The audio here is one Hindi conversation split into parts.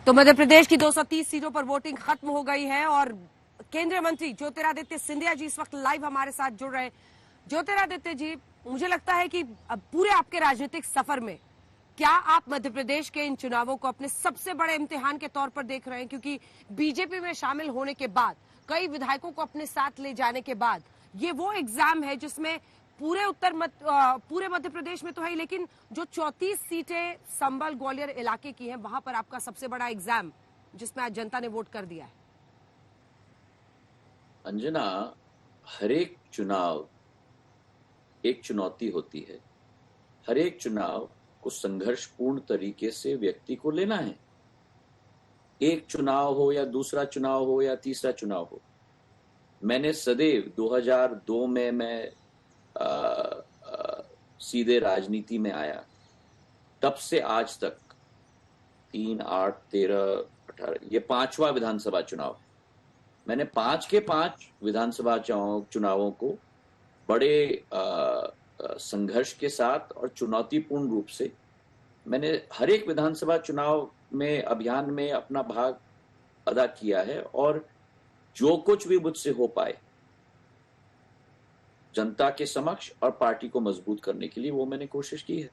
तो मध्य प्रदेश की 230 सीटों पर वोटिंग खत्म हो गई है और केंद्रीय मंत्री ज्योतिरादित्य सिंधिया जी इस वक्त लाइव हमारे साथ जुड़ रहे हैं। ज्योतिरादित्य जी, मुझे लगता है कि अब पूरे आपके राजनीतिक सफर में क्या आप मध्य प्रदेश के इन चुनावों को अपने सबसे बड़े इम्तिहान के तौर पर देख रहे हैं, क्योंकि बीजेपी में शामिल होने के बाद, कई विधायकों को अपने साथ ले जाने के बाद, ये वो एग्जाम है जिसमें पूरे मध्य प्रदेश में तो है, लेकिन जो 34 सीटें संभल ग्वालियर इलाके की हैं, वहां पर आपका सबसे बड़ा एग्जाम जिसमें आज जनता ने वोट कर दिया है। अंजना, हर एक चुनाव एक चुनौती होती है। हर एक चुनाव को संघर्षपूर्ण तरीके से व्यक्ति को लेना है। एक चुनाव हो या दूसरा चुनाव हो या तीसरा चुनाव हो, मैंने सदैव 2002 में मैं सीधे राजनीति में आया, तब से आज तक 3, 8, 13, 18 ये 5वां विधानसभा चुनाव है। मैंने 5 के 5 विधानसभा चुनावों को बड़े संघर्ष के साथ और चुनौतीपूर्ण रूप से मैंने हर एक विधानसभा चुनाव में अभियान में अपना भाग अदा किया है और जो कुछ भी मुझसे हो पाए जनता के समक्ष और पार्टी को मजबूत करने के लिए वो मैंने कोशिश की है।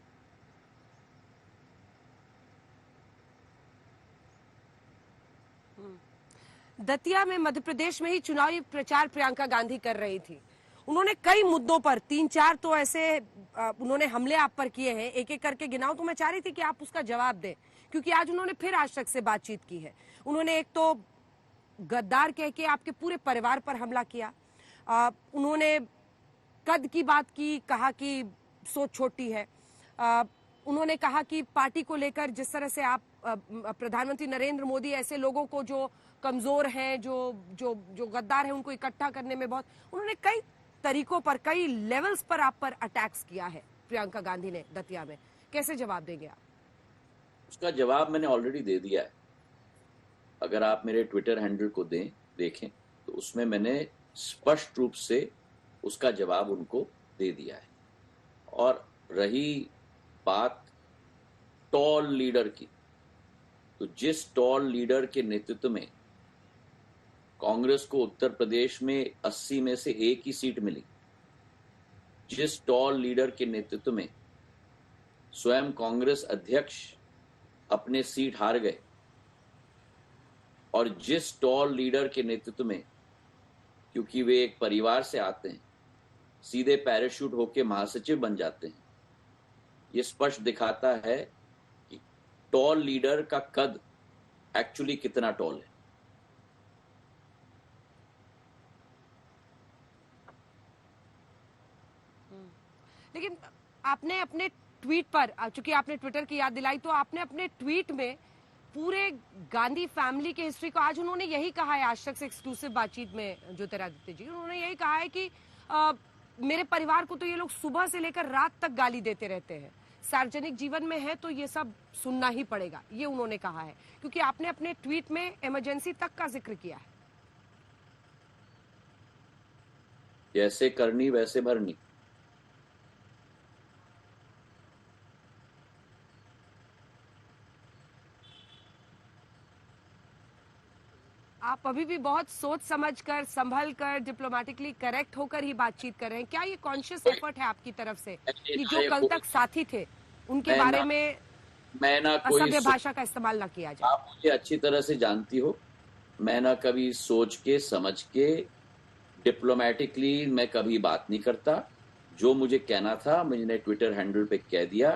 दतिया में मध्य प्रदेश में ही चुनावी प्रचार प्रियंका गांधी कर रही थी। उन्होंने कई मुद्दों पर 3-4 तो ऐसे उन्होंने हमले आप पर किए हैं, एक एक करके गिनाऊं तो मैं चाह रही थी कि आप उसका जवाब दें, क्योंकि आज उन्होंने फिर आज तक से बातचीत की है। उन्होंने एक तो गद्दार कह के आपके पूरे परिवार पर हमला किया, उन्होंने कद की बात की, कहा कि सोच छोटी है, उन्होंने कहा कि पार्टी को लेकर जिस तरह से आप प्रधानमंत्री नरेंद्र मोदी ऐसे लोगों को जो कमजोर हैं, जो गद्दार हैं, उनको इकट्ठा करने में बहुत, उन्होंने कई तरीकों पर, कई लेवल्स पर आप पर अटैक्स किया है प्रियंका गांधी ने दतिया में। कैसे जवाब देंगे आप? उसका जवाब मैंने ऑलरेडी दे दिया है। अगर आप मेरे ट्विटर हैंडल को देखें तो उसमें मैंने स्पष्ट रूप से उसका जवाब उनको दे दिया है। और रही बात टॉल लीडर की, तो जिस टॉल लीडर के नेतृत्व में कांग्रेस को उत्तर प्रदेश में 80 में से 1 ही सीट मिली, जिस टॉल लीडर के नेतृत्व में स्वयं कांग्रेस अध्यक्ष अपने सीट हार गए, और जिस टॉल लीडर के नेतृत्व में, क्योंकि वे एक परिवार से आते हैं, सीधे पैराशूट होके महासचिव बन जाते हैं, ये स्पष्ट दिखाता है कि टॉल लीडर का कद एक्चुअली कितना टॉल है। लेकिन आपने अपने ट्वीट पर, चूंकि आपने ट्विटर की याद दिलाई, तो आपने अपने ट्वीट में पूरे गांधी फैमिली के हिस्ट्री को, आज उन्होंने यही कहा है, आज तक से एक्सक्लूसिव बातचीत में ज्योतिरादित्य जी, उन्होंने यही कहा है कि मेरे परिवार को तो ये लोग सुबह से लेकर रात तक गाली देते रहते हैं, सार्वजनिक जीवन में है तो ये सब सुनना ही पड़ेगा, ये उन्होंने कहा है, क्योंकि आपने अपने ट्वीट में इमरजेंसी तक का जिक्र किया है। जैसे करनी वैसे भरनी। आप अभी भी बहुत सोच समझकर, संभल कर, डिप्लोमेटिकली करेक्ट होकर ही बातचीत कर रहे हैं। क्या ये कॉन्शियस एफर्ट है आपकी तरफ से कि जो कल तक साथी थे उनके बारे में असभ्य भाषा का इस्तेमाल ना किया जाए? आप मुझे अच्छी तरह से जानती हो, मैं ना कभी सोच के समझ के डिप्लोमेटिकली मैं कभी बात नहीं करता। जो मुझे कहना था मैंने ट्विटर हैंडल पे कह दिया,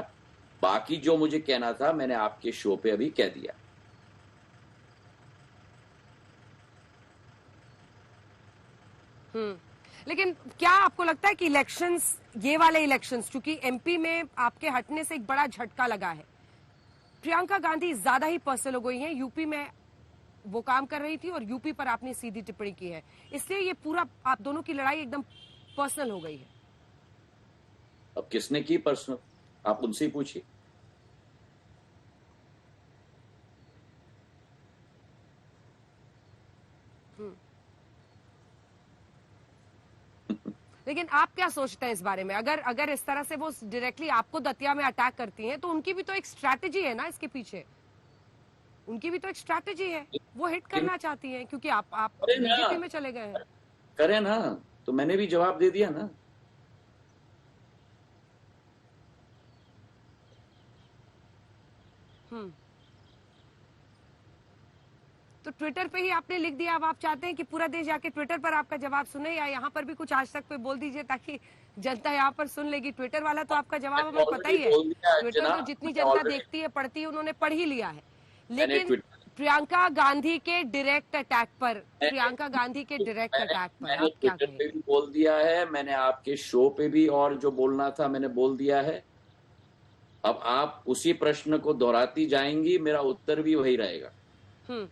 बाकी जो मुझे कहना था मैंने आपके शो पे अभी कह दिया। लेकिन क्या आपको लगता है कि इलेक्शंस, ये वाले इलेक्शंस, चूंकि एमपी में आपके हटने से एक बड़ा झटका लगा है, प्रियंका गांधी ज्यादा ही पर्सनल हो गई हैं, यूपी में वो काम कर रही थी और यूपी पर आपने सीधी टिप्पणी की है, इसलिए ये पूरा आप दोनों की लड़ाई एकदम पर्सनल हो गई है? अब किसने की पर्सनल, आप उनसे ही पूछिए। लेकिन आप क्या सोचते हैं इस बारे में? अगर इस तरह से वो डायरेक्टली आपको दतिया में अटैक करती हैं, तो उनकी भी तो एक स्ट्रैटेजी है ना इसके पीछे। उनकी भी तो एक स्ट्रैटेजी है, वो हिट करना चाहती हैं क्योंकि आप करें ना, बीजेपी में चले गए हैं। करें ना। तो मैंने भी जवाब दे दिया ना। हम्म। तो ट्विटर पे ही आपने लिख दिया, अब आप चाहते हैं कि पूरा देश जाके ट्विटर पर आपका जवाब सुने, या यहाँ पर भी कुछ आज तक पे बोल दीजिए ताकि जनता यहाँ पर सुन लेगी। ट्विटर वाला तो आपका जवाब मैंने हमें पता ऑलरेडी ही है, बोल दिया ट्विटर अर्चना, तो जितनी मैंने जनता ऑलरेडी, देखती है पढ़ती है उन्होंने पढ़ ही लिया है। मैंने लेकिन ट्विटर प्रियंका गांधी के डायरेक्ट अटैक पर, मैंने प्रियंका गांधी के डायरेक्ट मैंने अटैक पर मैंने आप क्या ट्विटर पे कहेंगे? भी बोल दिया है, मैंने आपके शो पे भी और जो बोलना था मैंने बोल दिया है। अब आप उसी प्रश्न को दोहराती जाएंगी, मेरा उत्तर भी वही रहेगा। हम्म।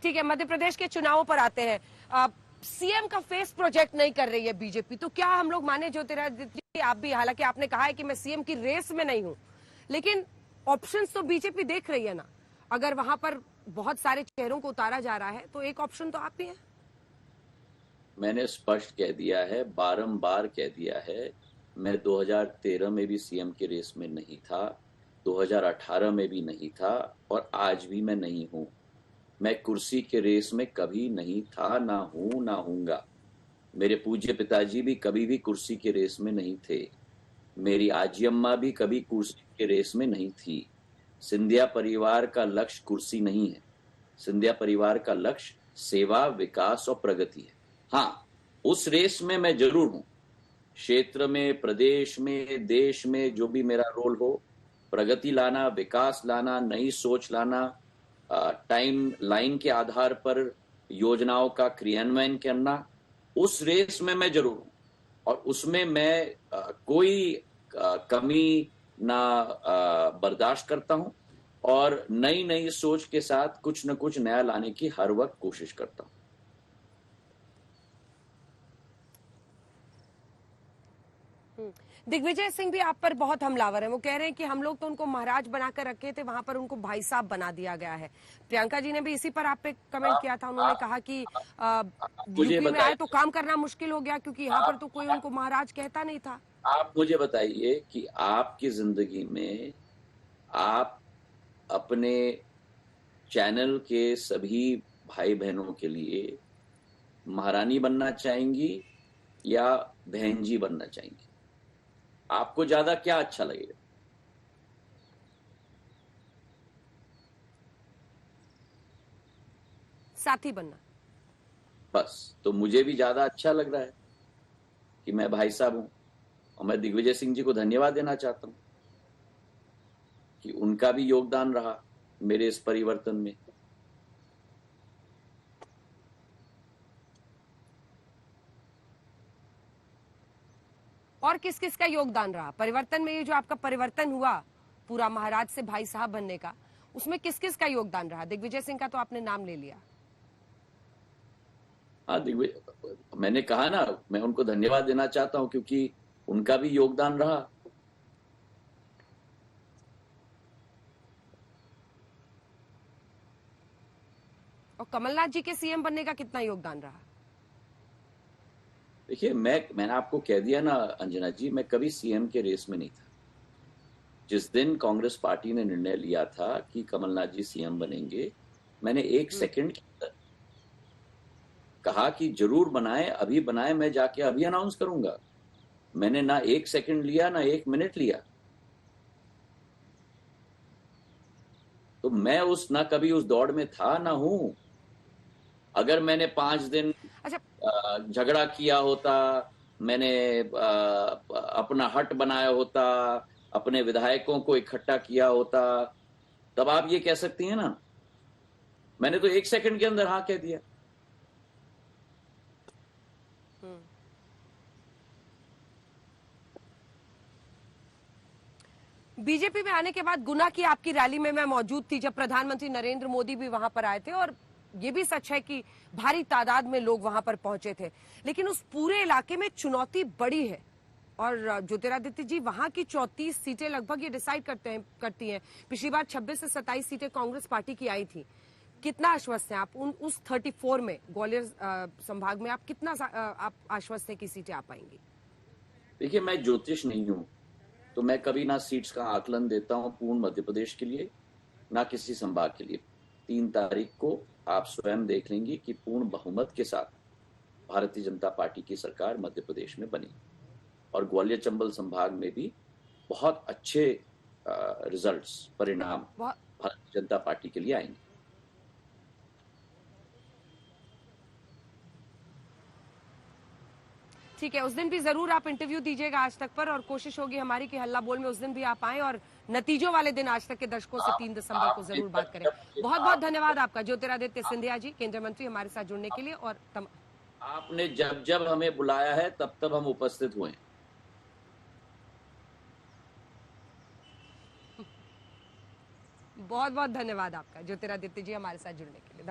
ठीक है, मध्य प्रदेश के चुनावों पर आते हैं। सीएम का फेस प्रोजेक्ट नहीं कर रही है बीजेपी, तो क्या हम लोग माने ज्योतिरादित्य, आप भी, हालांकि आपने कहा है कि मैं सीएम की रेस में नहीं हूं, लेकिन ऑप्शंस तो बीजेपी देख रही है ना। अगर वहां पर बहुत सारे चेहरों को उतारा जा रहा है तो एक ऑप्शन तो आप भी हैं। मैंने स्पष्ट कह दिया है, बारंबार कह दिया है, मैं 2013 में भी सीएम के रेस में नहीं था, 2018 में भी नहीं था, और आज भी मैं नहीं हूं। मैं कुर्सी के रेस में कभी नहीं था, ना हूं, ना हूंगा। मेरे पूज्य पिताजी भी कभी भी कुर्सी के रेस में नहीं थे। मेरी आजी अम्मा भी कभी कुर्सी के रेस में नहीं थी। सिंधिया परिवार का लक्ष्य कुर्सी नहीं है। सिंधिया परिवार का लक्ष्य सेवा, विकास और प्रगति है। हाँ, उस रेस में मैं जरूर हूं। क्षेत्र में, प्रदेश में, देश में जो भी मेरा रोल हो, प्रगति लाना, विकास लाना, नई सोच लाना, टाइम लाइन के आधार पर योजनाओं का क्रियान्वयन करना, उस रेस में मैं जरूर हूं। और उसमें मैं कोई कमी ना बर्दाश्त करता हूं, और नई नई सोच के साथ कुछ न कुछ नया लाने की हर वक्त कोशिश करता हूं। दिग्विजय सिंह भी आप पर बहुत हमलावर है, वो कह रहे हैं कि हम लोग तो उनको महाराज बनाकर रखे थे, वहां पर उनको भाई साहब बना दिया गया है। प्रियंका जी ने भी इसी पर आप पे कमेंट किया था, उन्होंने कहा कि मुझे यूपी में आए तो बताइए, काम करना मुश्किल हो गया क्योंकि यहाँ पर आप तो कोई उनको महाराज कहता नहीं था। आप मुझे बताइए कि आपकी जिंदगी में आप अपने चैनल के सभी भाई बहनों के लिए महारानी बनना चाहेंगी या बहन जी बनना चाहेंगी? आपको ज्यादा क्या अच्छा लगेगा? साथी बनना। बस, तो मुझे भी ज्यादा अच्छा लग रहा है कि मैं भाई साहब हूं, और मैं दिग्विजय सिंह जी को धन्यवाद देना चाहता हूं कि उनका भी योगदान रहा मेरे इस परिवर्तन में। और किस किस का योगदान रहा परिवर्तन में? ये जो आपका परिवर्तन हुआ पूरा महाराज से भाई साहब बनने का, उसमें किस किस का योगदान रहा? दिग्विजय सिंह का तो आपने नाम ले लिया। हाँ, दिग्विजय, मैंने कहा ना, मैं उनको धन्यवाद देना चाहता हूं क्योंकि उनका भी योगदान रहा। और कमलनाथ जी के सीएम बनने का कितना योगदान रहा? देखिए, मैंने आपको कह दिया ना अंजना जी, मैं कभी सीएम के रेस में नहीं था। जिस दिन कांग्रेस पार्टी ने निर्णय लिया था कि कमलनाथ जी सीएम बनेंगे, मैंने एक सेकंड के अंदर कहा कि जरूर बनाएं, अभी बनाएं, मैं जाके अभी अनाउंस करूंगा। मैंने ना एक सेकंड लिया, ना एक मिनट लिया। तो मैं ना कभी उस दौड़ में था, ना हूं। अगर मैंने 5 दिन अच्छा, झगड़ा किया होता, मैंने अपना हट बनाया होता, अपने विधायकों को इकट्ठा किया होता, तब आप ये कह सकती हैं ना। मैंने तो एक सेकंड के अंदर हाँ कह दिया। बीजेपी में आने के बाद गुना की आपकी रैली में मैं मौजूद थी जब प्रधानमंत्री नरेंद्र मोदी भी वहां पर आए थे, और ये भी सच है कि भारी तादाद में लोग वहां पर पहुंचे थे। लेकिन उस पूरे इलाके में चुनौती बड़ी है, और ज्योतिरादित्य जी वहां की 34 सीटें लगभग ये डिसाइड करती हैं। पिछली बार 26 से 27 सीटें कांग्रेस पार्टी की आई थी। कितना आश्वस्त हैं आप उस 34 में? ग्वालियर संभाग में आप कितना आप आश्वस्त हैं कि सीटें आ पाएंगी? देखिए, मैं ज्योतिष नहीं हूं, तो मैं कभी ना सीट्स का आकलन देता हूं पूर्ण मध्य प्रदेश के लिए, ना किसी संभाग के लिए। 3 तारीख को आप स्वयं देख लेंगे कि पूर्ण बहुमत के साथ भारतीय जनता पार्टी की सरकार मध्य प्रदेश में बनी, और ग्वालियर चंबल संभाग में भी बहुत अच्छे रिजल्ट्स, परिणाम बहुत भारतीय जनता पार्टी के लिए आएंगे। ठीक है, उस दिन भी जरूर आप इंटरव्यू दीजिएगा आज तक पर, और कोशिश होगी हमारी कि हल्ला बोल में उस दिन भी आप आएं और नतीजों वाले दिन आज तक के दर्शकों से 3 दिसंबर को जरूर बात करें। बहुत बहुत धन्यवाद आपका ज्योतिरादित्य सिंधिया जी, केंद्रीय मंत्री, हमारे साथ जुड़ने के लिए। और आपने जब जब हमें बुलाया है तब तब हम उपस्थित हुए। बहुत बहुत धन्यवाद आपका ज्योतिरादित्य जी, हमारे साथ जुड़ने के लिए।